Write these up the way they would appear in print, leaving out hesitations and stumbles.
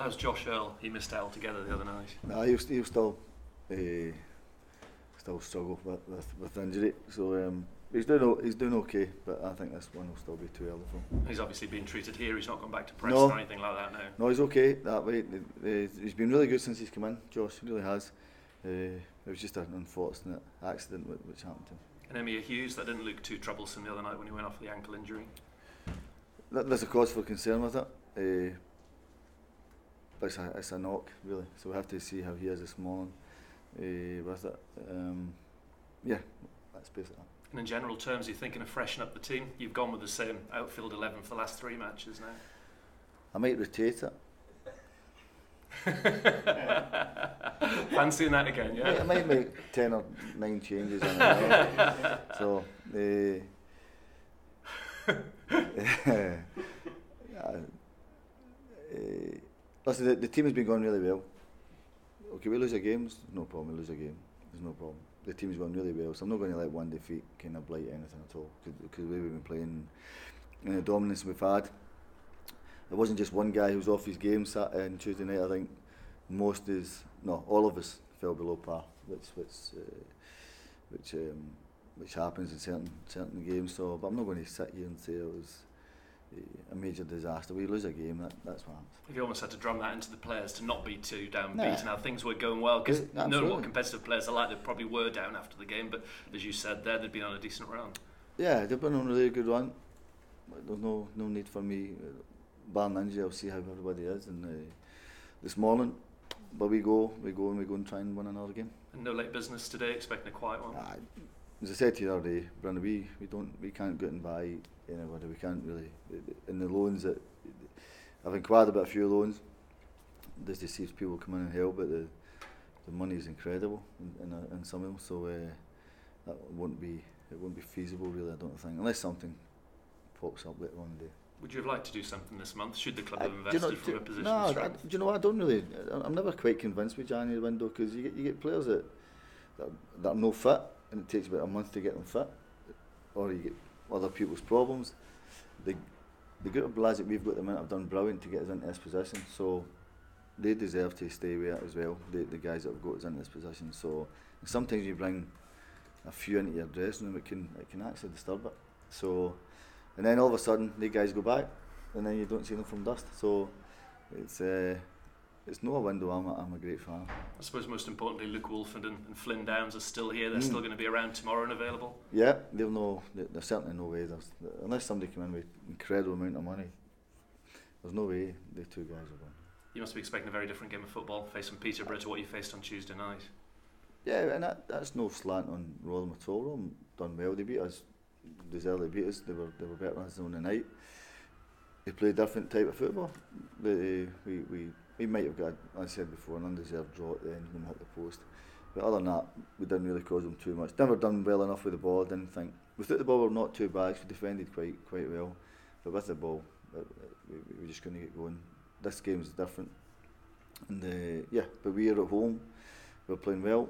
How's Josh Earl? He missed out altogether the other night. Nah, he'll still struggle with injury. So he's doing okay, but I think this one will still be too early for him. He's obviously being treated here. He's not gone back to Preston No. or anything like that now. No, he's okay that way. He's been really good since he's come in. Josh, he really has. It was just an unfortunate accident which happened to him. And Emir Hughes, that didn't look too troublesome the other night when he went off the ankle injury. There's a cause for concern with it. But it's a knock, really. So we have to see how he is this morning with it. Yeah, that's basically that. And in general terms, you're thinking of freshening up the team. You've gone with the same outfield 11 for the last 3 matches now. I might rotate it. Fancying that again, yeah? I might make 10 or 9 changes in it. So, listen, the team has been going really well. Okay, we lose a game, no problem. We lose a game, there's no problem. The team's going really well, so I'm not going to let one defeat kind of blight anything at all. Because we've been playing in the dominance we've had. It wasn't just one guy who was off his game on Tuesday night. I think all of us fell below par, which happens in certain games. So, but I'm not going to sit here and say it was a major disaster. We lose a game, that's what happens. If you almost had to drum that into the players to not be too downbeat. Now things were going well, because knowing what competitive players are like, they probably were down after the game, but as you said there, they'd been on a decent run. Yeah, they've been on a really good run. There's no need for me, barring injury. I'll see how everybody is this morning. But we go and try and win another game. And no late business today, expecting a quiet one? As I said to you the other day, Brandon, we can't get and buy anybody. We can't really. In the loans that I've inquired about a few loans, just to see if people come in and help, but the money is incredible in some of them, so that won't be feasible really. I don't think, unless something pops up later on in the day. Would you have liked to do something this month? Should the club have invested from a position of strength? Do you know what? I don't really. I'm never quite convinced with January window, because you get players that are no fit, and it takes about a month to get them fit, or you get other people's problems. The group of lads that we've got at the minute have done brilliant to get us into this position, so they deserve to stay with it as well. The guys that have got us into this position. So sometimes you bring a few into your dressing room, it can actually disturb it. So. And then all of a sudden, the guys go back, and then you don't see them from dust. So it's not a window I'm a great fan. I suppose most importantly, Luke Wolford and Flynn Downs are still here. They're still going to be around tomorrow and available. Yeah, there's certainly no way. Unless somebody come in with incredible amount of money, there's no way the two guys are going. You must be expecting a very different game of football, facing Peterborough, to what you faced on Tuesday night. Yeah, and that's no slant on Rotherham at all. Rotherham done well. They beat us. Deservedly beat us. They were better than us on the night. They played a different type of football. We might have got, as I said before, an undeserved draw at the end when we hit the post. But other than that, we didn't really cause them too much. Never done well enough with the ball. I didn't think. Without the ball, we were not too bad. We defended quite well. But with the ball, we just couldn't get going. This game is different. And but we are at home. We're playing well.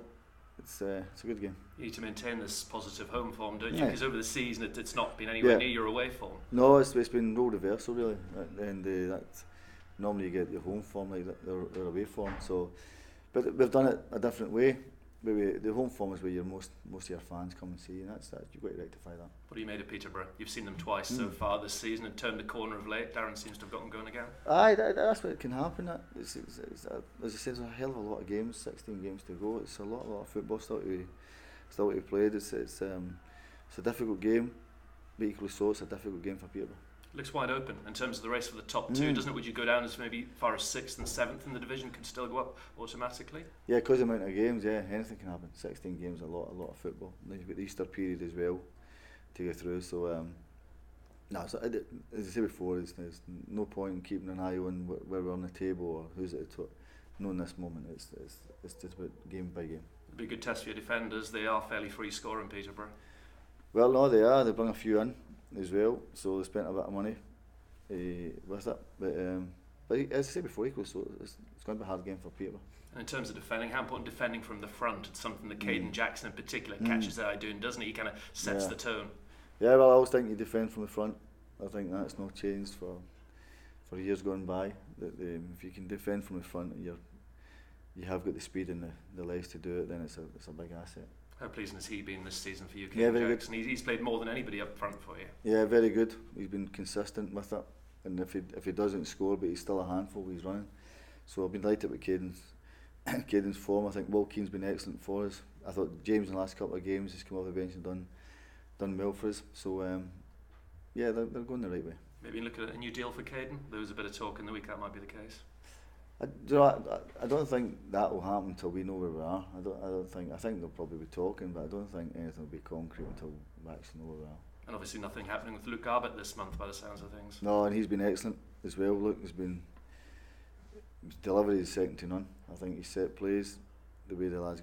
It's a good game. You need to maintain this positive home form, don't you? Yeah. Because over the season it's not been anywhere near your away form. No, it's been role reversal really. And normally you get your home form like their away form. So, but we've done it a different way. The home form is where most of your fans come and see, and that's you've got to rectify that. What do you made of Peterborough? You've seen them twice so far this season and turned the corner of late. Darren seems to have gotten going again. Aye, that's what can happen. It's, as I said, there's a hell of a lot of games, 16 games to go. It's a lot of football still to be played. It's a difficult game, but equally so it's a difficult game for Peterborough. Looks wide open in terms of the race for the top two, doesn't it? Would you go down as maybe far as 6th and 7th in the division, can still go up automatically? Yeah, because of the amount of games, anything can happen. 16 games, a lot of football. Then you've got the Easter period as well to go through. So, as I said before, there's no point in keeping an eye on where we're on the table or who's at the top. No, in this moment, it's just about game by game. It'd be a good test for your defenders. They are fairly free scoring, Peterborough. Well, no, they are. They bring a few in as well, so they spent a bit of money with it. But as I said before, so it's going to be a hard game for Peterborough. And in terms of defending, how important defending from the front? It's something that Caden Jackson in particular catches the eye doing, doesn't he? He kind of sets the tone. Yeah, well, I always think you defend from the front. I think that's not changed for years gone by. if you can defend from the front, and you have got the speed and the legs to do it, then it's a big asset. How pleasing has he been this season for you, Yeah, very Jackson? He's played more than anybody up front for you. Yeah, very good. He's been consistent with it, and if he doesn't score, but he's still a handful, he's running. So I've been delighted with Caden's form. I think Will Keane's been excellent for us. I thought James in the last couple of games has come off the bench and done well for us. So yeah, they're going the right way. Maybe look at a new deal for Caden. There was a bit of talk in the week that might be the case. I don't think that will happen until we know where we are. I think they'll probably be talking, but I don't think anything will be concrete until we actually know where we are. And obviously nothing happening with Luke Arbett this month by the sounds of things. No, and he's been excellent as well. Look, his delivery is second to none. I think his set plays, the way the lads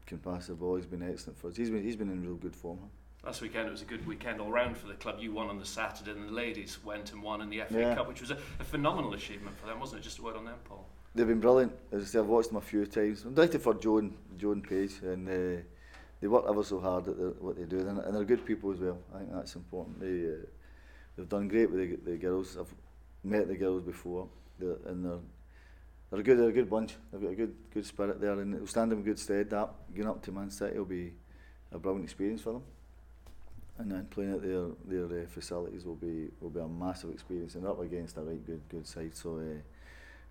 can pass the ball, he's been excellent for us. He's been in real good form. Last weekend it was a good weekend all round for the club. You won on the Saturday and the ladies went and won in the FA Cup, which was a phenomenal achievement for them, wasn't it? Just a word on them, Paul. They've been brilliant. As I say, I've watched them a few times. I'm delighted for Joe and Paige, and they work ever so hard at what they do, and they're good people as well. I think that's important. They've done great with the girls. I've met the girls before, they're a good bunch. They've got a good spirit there, and it'll stand them in good stead. That going up to Man City will be a brilliant experience for them, and then playing at their facilities will be a massive experience, and they're up against a right good side. So.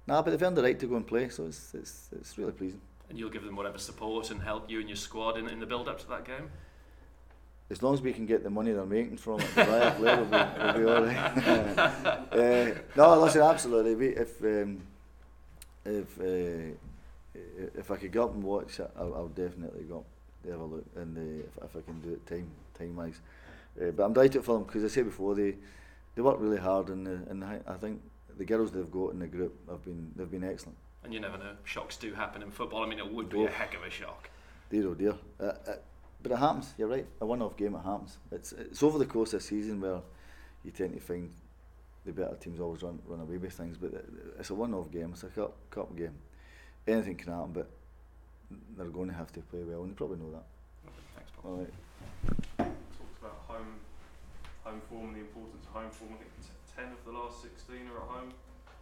But they've earned the right to go and play, so it's really pleasing. And you'll give them whatever support and help you and your squad in the build-up to that game? As long as we can get the money they're making from it to buy a player, we'll be all right. No, listen, absolutely. If I could go up and watch it, I'll definitely go up to have a look, and if I can do it time-wise. But I'm delighted for them, because I said before, they work really hard, and I think the girls they've got in the group they've been excellent. And you never know, shocks do happen in football. I mean, it would be a heck of a shock. Dear oh dear. But it happens, you're right, a one-off game, it happens. It's over the course of the season where you tend to find the better teams always run away with things, but it's a one-off game, it's a cup game. Anything can happen, but they're going to have to play well, and they probably know that. Thanks, Paul. All right. Talked about home form and the importance of home form. I think 10 of the last 16 are at home.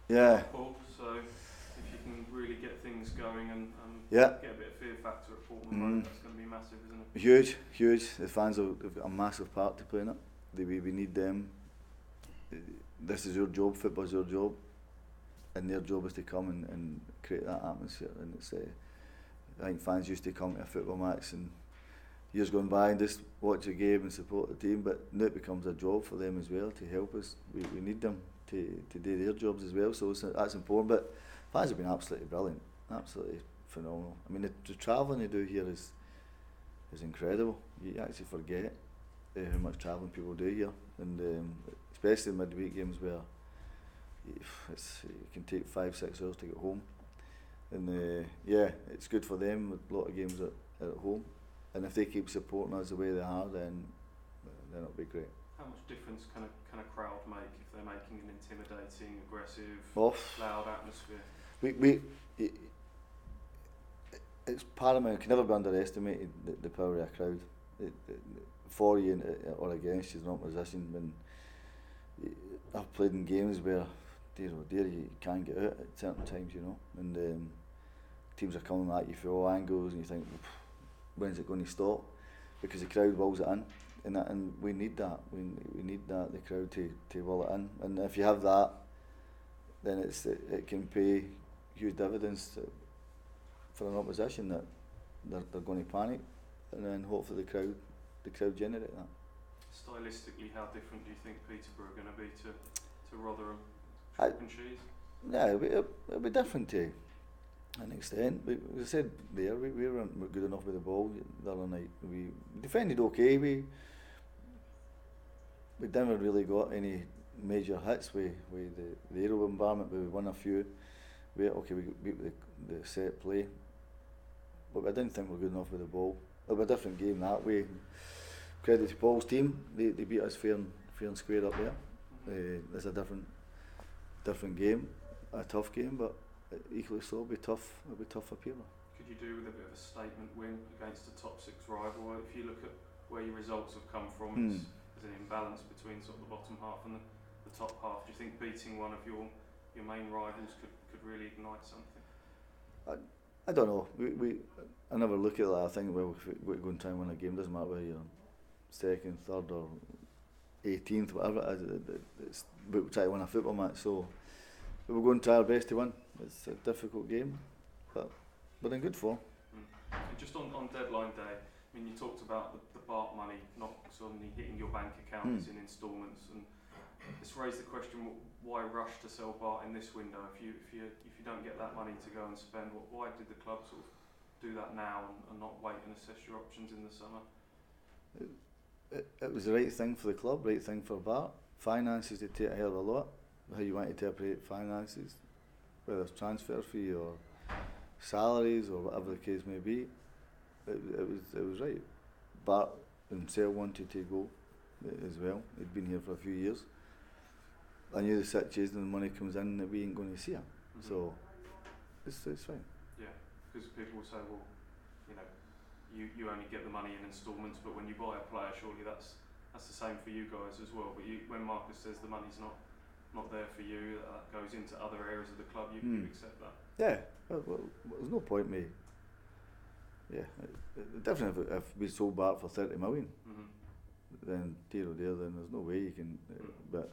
Yeah. Paul, so if you can really get things going and get a bit of fear factor at Portman Road, that's going to be massive, isn't it? Huge. The fans have got a massive part to play in it. We need them. This is your job, football's your job, and their job is to come and create that atmosphere. And it's I think fans used to come to a football match and years gone by and just watch a game and support the team, but now it becomes a job for them as well to help us. We need them to do their jobs as well, so that's important. But fans have been absolutely brilliant, absolutely phenomenal. I mean, the travelling they do here is incredible. You actually forget how much travelling people do here, and especially midweek games where it can take 5-6 hours to get home. And it's good for them. A lot of games are at home. And if they keep supporting us the way they are, then it'll be great. How much difference can a crowd make if they're making an intimidating, aggressive, loud atmosphere? It's paramount. It can never be underestimated, the power of a crowd. For you or against you is not position. When I've played in games where, dear oh dear, you can't get out at certain times, and teams are coming at you from all angles, and you think, when's it going to stop? Because the crowd wills it in, and we need that. We need that, the crowd to will it in. And if you have that, then it can pay huge dividends for an opposition that they're going to panic, and then hopefully the crowd generate that. Stylistically, how different do you think Peterborough are going to be to Rotherham? Chalk and cheese? Yeah, it'll be different to an extent. As I said there, we weren't good enough with the ball the other night. We defended okay. We never really got any major hits with the aerial bombardment, but we won a few. We beat the set play, but I didn't think we were good enough with the ball. It was a different game that way. Credit to Paul's team, they beat us fair and square up there. It's a different game, a tough game, but equally so, it'll be tough for Peterborough. Could you do with a bit of a statement win against a top 6 rival? If you look at where your results have come from, there's an imbalance between sort of the bottom half and the top half. Do you think beating one of your your main rivals could really ignite something? I don't know. I never look at that. I think, well, if we go and try and win a game, doesn't matter whether you're second, third or 18th, whatever it is, we try to win a football match, so we're going to try our best to win. It's a difficult game, but we're in good form. And just on deadline day, I mean, you talked about the BART money not suddenly hitting your bank accounts in instalments, and it's raised the question: why rush to sell BART in this window if you don't get that money to go and spend? Why did the club sort of do that now and not wait and assess your options in the summer? It was the right thing for the club, right thing for BART. Finances, they take a hell of a lot. How you want to interpret finances, whether it's transfer fee or salaries or whatever the case may be, it was right. BART himself wanted to go as well. He'd been here for a few years. I knew the situation, the money comes in, that we ain't going to see him. So it's fine. Yeah, because people will say, well, you know, you only get the money in instalments, but when you buy a player, surely that's the same for you guys as well. But when Marcus says the money's not there for you, that goes into other areas of the club, you accept that? Yeah, well, there's no point me. Yeah, definitely if we sold BART for 30 million, then dear oh dear, then there's no way you can. But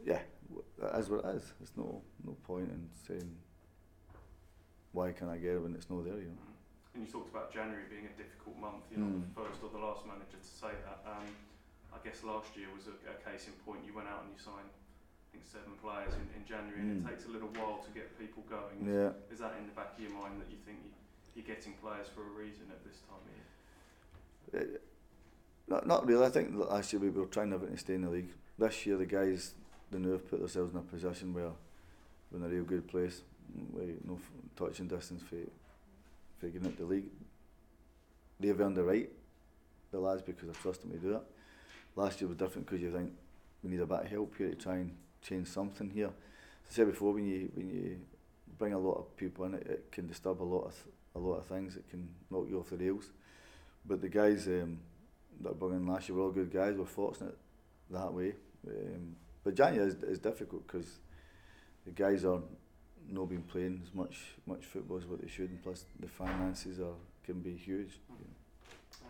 yeah, as what it is. There's no point in saying why can't I get it when it's not there, you know. And you talked about January being a difficult month. You're not the first or the last manager to say that. I guess last year was a case in point. You went out and you signed, I think, 7 players in January, and it takes a little while to get people going. Yeah. Is that in the back of your mind that you think you're getting players for a reason at this time of year? Not really. I think last year we were trying everything to stay in the league. This year the guys, they knew have put themselves in a position where we're in a real good place, with no touching distance for getting into the league. They've earned the right, the lads, because I trust them to do it. Last year was different because you think we need a bit of help here to try and change something here. As I said before, when you bring a lot of people in, it can disturb a lot of things. It can knock you off the rails. But the guys that are bringing last year were all good guys. We're fortunate that way. But January is difficult because the guys are not been playing as much football as what they should, and plus the finances can be huge.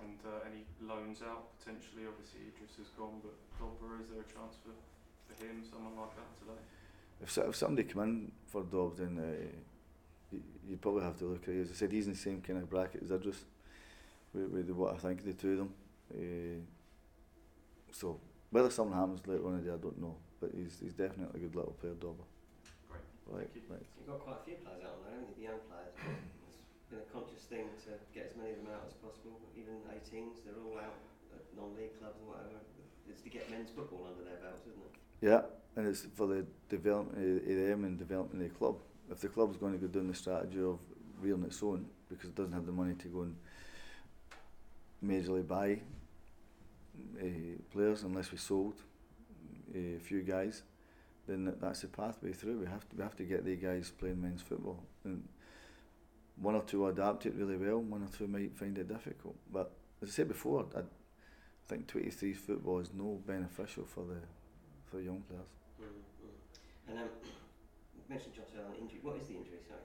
And any loans out potentially? Obviously Idris has gone, but Dobber, is there a chance for him, someone like that today? If somebody come in for Dobbs, then you'd probably have to look at it. As I said, he's in the same kind of bracket as Idris with what I think of the two of them. So whether something happens later on in the day, I don't know, but he's definitely a good little player, Dobber. Great. Right. You've got quite a few players out on there, haven't you? The young players. It's been a conscious thing to get as many of them out as possible. Even 18s, they're all out at non-league clubs and whatever. It's to get men's football under their belts, isn't it? Yeah, and it's for the development of them and development of the club. If the club's going to go down the strategy of rearing its own because it doesn't have the money to go and majorly buy players unless we sold a few guys, then that's the pathway through. We have to get the guys playing men's football, and one or two adapt it really well. One or two might find it difficult. But as I said before, I think 23 football is no beneficial for young players. And you mentioned Josh Allen injury. What is the injury? Sorry.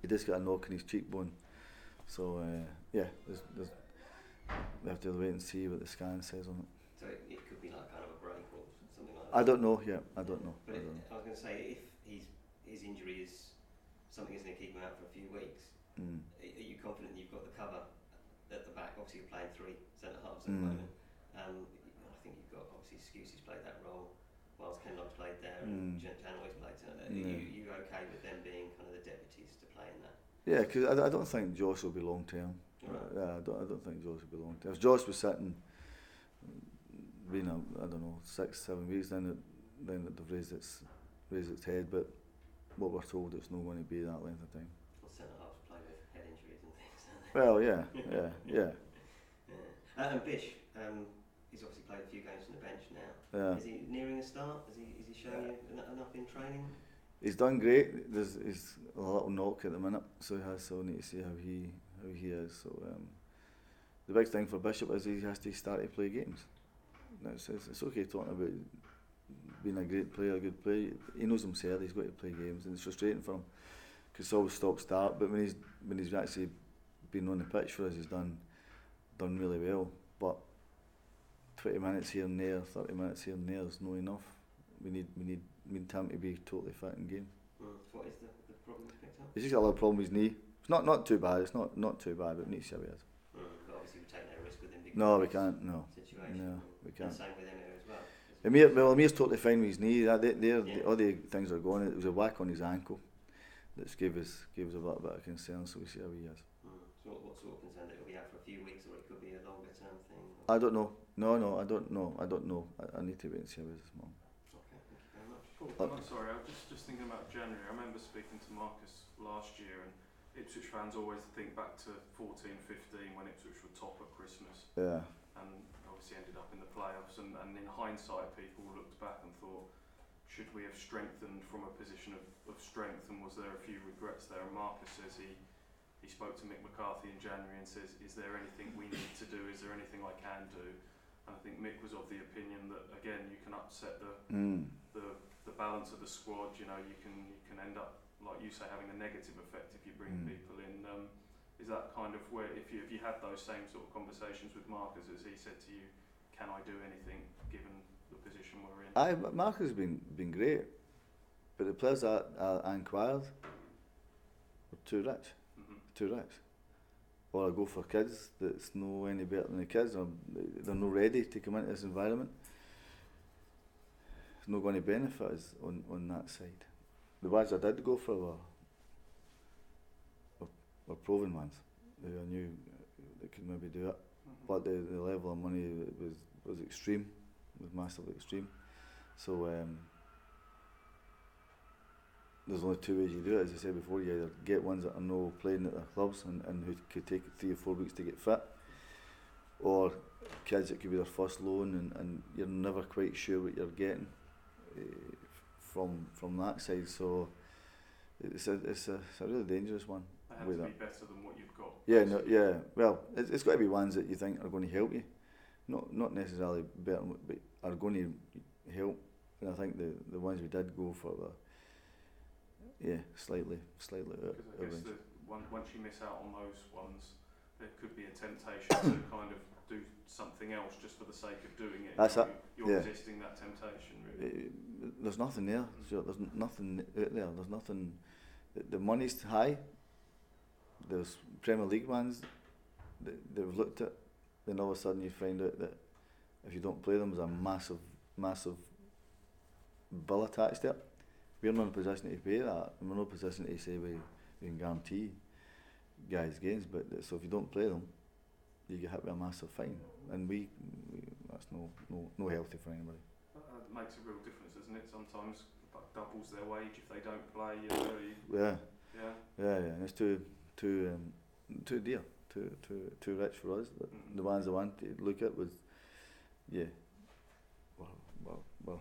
He just got a knock in his cheekbone. So we have to wait and see what the scan says on it. So it could be like kind of a break or something like that. I don't know. Yeah, I don't know. But I was going to say, if his injury is something that's going to keep him out for a few weeks, are you confident you've got the cover at the back? Obviously, you're playing 3 centre halves at the moment. I think you've got obviously Scousey's played that role. Miles Kenlock's played there, and Janway's played there. Are you okay with them being kind of the deputies to play in that? Yeah, because I don't think Josh will be long term. Right. I don't think Josh will be long term. If Josh was sitting, I don't know, 6-7 weeks, then it'd have raised its head. But what we're told, it's not going to be that length of time. Well, centre halves play with head injuries and things, don't they? Well, yeah. And Bish, he's obviously played a few games on the bench now. Yeah. Is he nearing a start? Is he showing you enough in training? He's done great. He's a little knock at the minute, so we need to see how he is. So the big thing for Bishop is he has to start to play games. Now, it's okay talking about been a great player, a good player. He knows himself. He's got to play games, and it's frustrating for him because it's always stop-start. But when he's actually been on the pitch for us, he's done really well. But 20 minutes here and there, 30 minutes here and there is not enough. We need him to be totally fit in game. What is the problem he's picked up? He's just got a little problem with his knee. It's not too bad. It's not too bad, but we need to see how he is. But obviously we take no risk with him. No, we can't. No, we can't. And same with Emir as well. Amir's totally fine with his knee. All the things are going. It was a whack on his ankle that's gave us a little bit of concern. So we see how he is. So what sort of concern? It'll be out for a few weeks, or it could be a longer term thing. I don't know. No, I don't know. I need to wait and see how he is this morning. Okay, thank you very much. Cool. I'm sorry, I was just thinking about January. I remember speaking to Marcus last year, and Ipswich fans always think back to 14-15 when Ipswich were top at Christmas. Yeah. And obviously ended up in the playoffs. And in hindsight, people looked back and thought, should we have strengthened from a position of strength? And was there a few regrets there? And Marcus says he spoke to Mick McCarthy in January and says, is there anything we need to do? Is there anything I can do? And I think Mick was of the opinion that, again, you can upset the balance of the squad. You know, you can end up, like you say, having a negative effect if you bring people in. Is that kind of where, if you had those same sort of conversations with Marcus, as he said to you, can I do anything given the position we're in? Marcus has been great, but the players that I inquired were too rich. Too rich. Or I go for kids that's no any better than the kids, or they're not ready to come into this environment. It's not going to benefit us on that side. The ones I did go for were proven ones. I knew they could maybe do it, but the level of money was extreme, was massively extreme. So there's only two ways you do it, as I said before. You either get ones that are no playing at their clubs and who could take 3 or 4 weeks to get fit, or kids that could be their first loan and you're never quite sure what you're getting from that side. So it's a really dangerous one. They have to be better than what you've got. Yeah, well, it's got to be ones that you think are going to help you, not necessarily better, but are going to help. And I think the ones we did go for were slightly. Because I guess once you miss out on those ones, there could be a temptation to kind of do something else just for the sake of doing it. You're resisting that temptation, really. There's nothing there. Sure, there's nothing out there. There's nothing. The money's high. There's Premier League ones that they've looked at. Then all of a sudden you find out that if you don't play them, there's a massive bill attached to it. We're not in a position to pay that, and we're not in a position to say we can guarantee guys games. But so if you don't play them, you get hit with a massive fine, and we that's no healthy for anybody. It makes a real difference, doesn't it? Sometimes that doubles their wage if they don't play. Yeah. And it's too dear, too rich for us. But the ones I want to look at was, were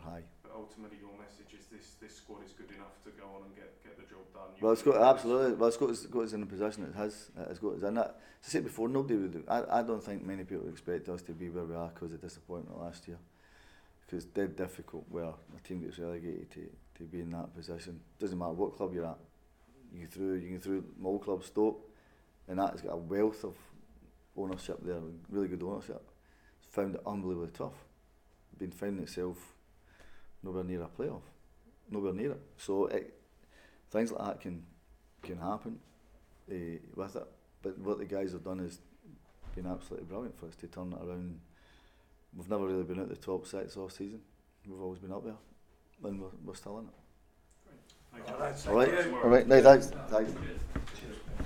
high. But ultimately, your message is this squad is good enough to go on and get the job done. Well, it's got absolutely. Well, it's got us in the position it has. It's got us in that. As I said before, nobody would. I don't think many people would expect us to be where we are because of disappointment last year. Because it's dead difficult where a team gets relegated to be in that position. Doesn't matter what club you're at. You can through my old club Stoke, and that's got a wealth of ownership there, really good ownership. It's found it unbelievably tough. Been finding itself nowhere near a playoff, nowhere near it. So things like that can happen with it. But what the guys have done is been absolutely brilliant for us to turn it around. We've never really been at the top 6 all season. We've always been up there, and we're still in it. Thank you. All right. No, thanks.